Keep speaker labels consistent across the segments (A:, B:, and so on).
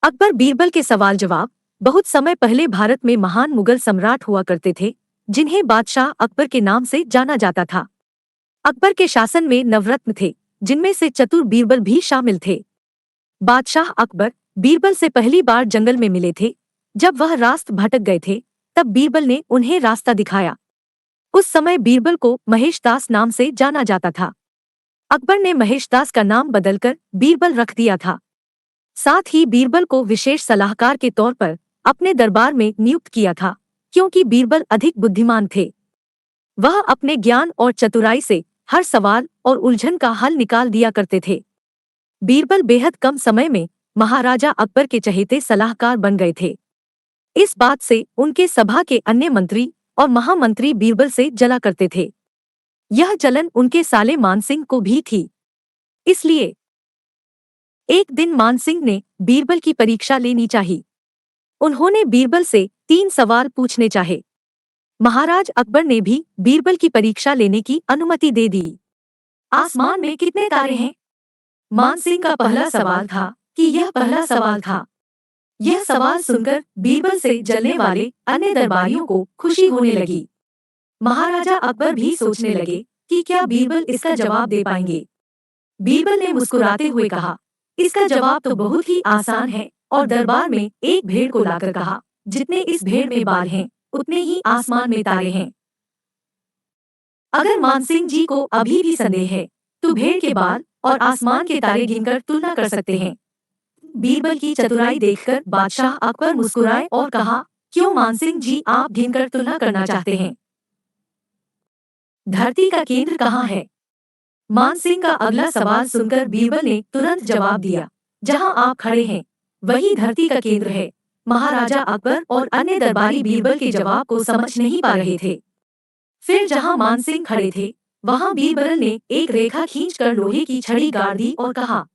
A: अकबर बीरबल के सवाल जवाब। बहुत समय पहले भारत में महान मुगल सम्राट हुआ करते थे, जिन्हें बादशाह अकबर के नाम से जाना जाता था। अकबर के शासन में नवरत्न थे, जिनमें से चतुर बीरबल भी शामिल थे। बादशाह अकबर बीरबल से पहली बार जंगल में मिले थे। जब वह रास्त भटक गए थे, तब बीरबल ने उन्हें रास्ता दिखाया। उस समय बीरबल को महेशदास नाम से जाना जाता था। अकबर ने महेशदास का नाम बदलकर बीरबल रख दिया था। साथ ही बीरबल को विशेष सलाहकार के तौर पर अपने दरबार में नियुक्त किया था, क्योंकि बीरबल अधिक बुद्धिमान थे। वह अपने ज्ञान और चतुराई से हर सवाल और उलझन का हल निकाल दिया करते थे। बीरबल बेहद कम समय में महाराजा अकबर के चहेते सलाहकार बन गए थे। इस बात से उनके सभा के अन्य मंत्री और महामंत्री बीरबल से जला करते थे। यह जलन उनके साले मानसिंह को भी थी। इसलिए एक दिन मानसिंह ने बीरबल की परीक्षा लेनी चाहिए। उन्होंने बीरबल से 3 सवाल पूछने चाहे। महाराज अकबर ने भी बीरबल की परीक्षा लेने की अनुमति दे दी। आसमान में कितने तारे हैं? मानसिंह का पहला सवाल था कि यह पहला सवाल था। यह सवाल सुनकर बीरबल से जलने वाले अन्य दरबारियों को खुशी होने लगी। महाराजा अकबर भी सोचने लगे कि क्या बीरबल इसका जवाब दे पाएंगे। बीरबल ने मुस्कुराते हुए कहा, इसका जवाब तो बहुत ही आसान है, और दरबार में एक भेड़ को लाकर कहा, जितने इस भेड़ में बाल हैं, उतने ही आसमान में तारे हैं। अगर मानसिंह जी को अभी भी संदेह है, तो भेड़ के बाल और आसमान के तारे गिनकर तुलना कर सकते हैं। बीरबल की चतुराई देखकर बादशाह अकबर मुस्कुराए और कहा, क्यों मानसिंह जी, आप गिनकर तुलना करना चाहते हैं? धरती का केंद्र कहाँ है? मानसिंह का अगला सवाल सुनकर बीरबल ने तुरंत जवाब दिया, जहां आप खड़े हैं, वही धरती का केंद्र है। महाराजा अकबर और अन्य दरबारी बीरबल के जवाब को समझ नहीं पा रहे थे। फिर जहां मानसिंह खड़े थे, वहां बीरबल ने एक रेखा खींचकर लोहे की छड़ी गाड़ दी और कहा,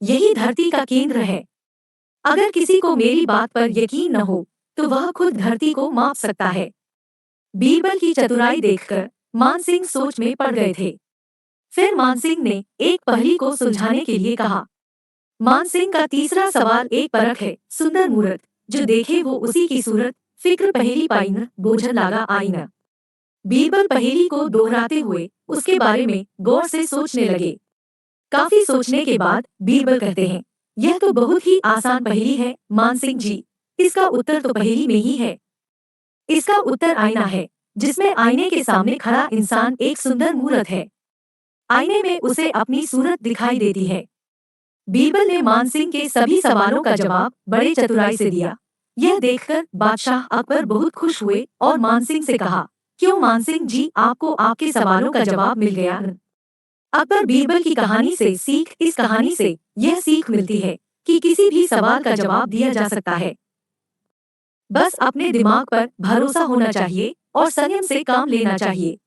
A: यही धरती का केंद्र है। अगर किसी को मेरी बात पर यकीन न हो, तो वह खुद धरती को माप सकता है। बीरबल की चतुराई देखकर मानसिंह सोच में पड़ गए थे। फिर मानसिंह ने एक पहेली को सुलझाने के लिए कहा। मानसिंह का तीसरा सवाल एक परख है, सुंदर मूरत, जो देखे वो उसी की सूरत, फिक्र पहेली पाई न, बोझल लागा आई न। बीरबल पहेली को दोहराते हुए उसके बारे में गौर से सोचने लगे। काफी सोचने के बाद बीरबल कहते हैं, यह तो बहुत ही आसान पहेली है मानसिंह जी, इसका उत्तर तो पहेली में ही है। इसका उत्तर आईना है, जिसमें आईने के सामने खड़ा इंसान एक सुंदर मूरत है। आईने में उसे अपनी सूरत दिखाई देती है। बीरबल ने मानसिंह के सभी सवालों का जवाब बड़े चतुराई से दिया। यह देखकर बादशाह अकबर बहुत खुश हुए और मानसिंह से कहा, क्यों मानसिंह जी, आपको आपके सवालों का जवाब मिल गया? अकबर बीरबल की कहानी से सीख। इस कहानी से यह सीख मिलती है कि किसी भी सवाल का जवाब दिया जा सकता है। बस अपने दिमाग पर भरोसा होना चाहिए और संयम से काम लेना चाहिए।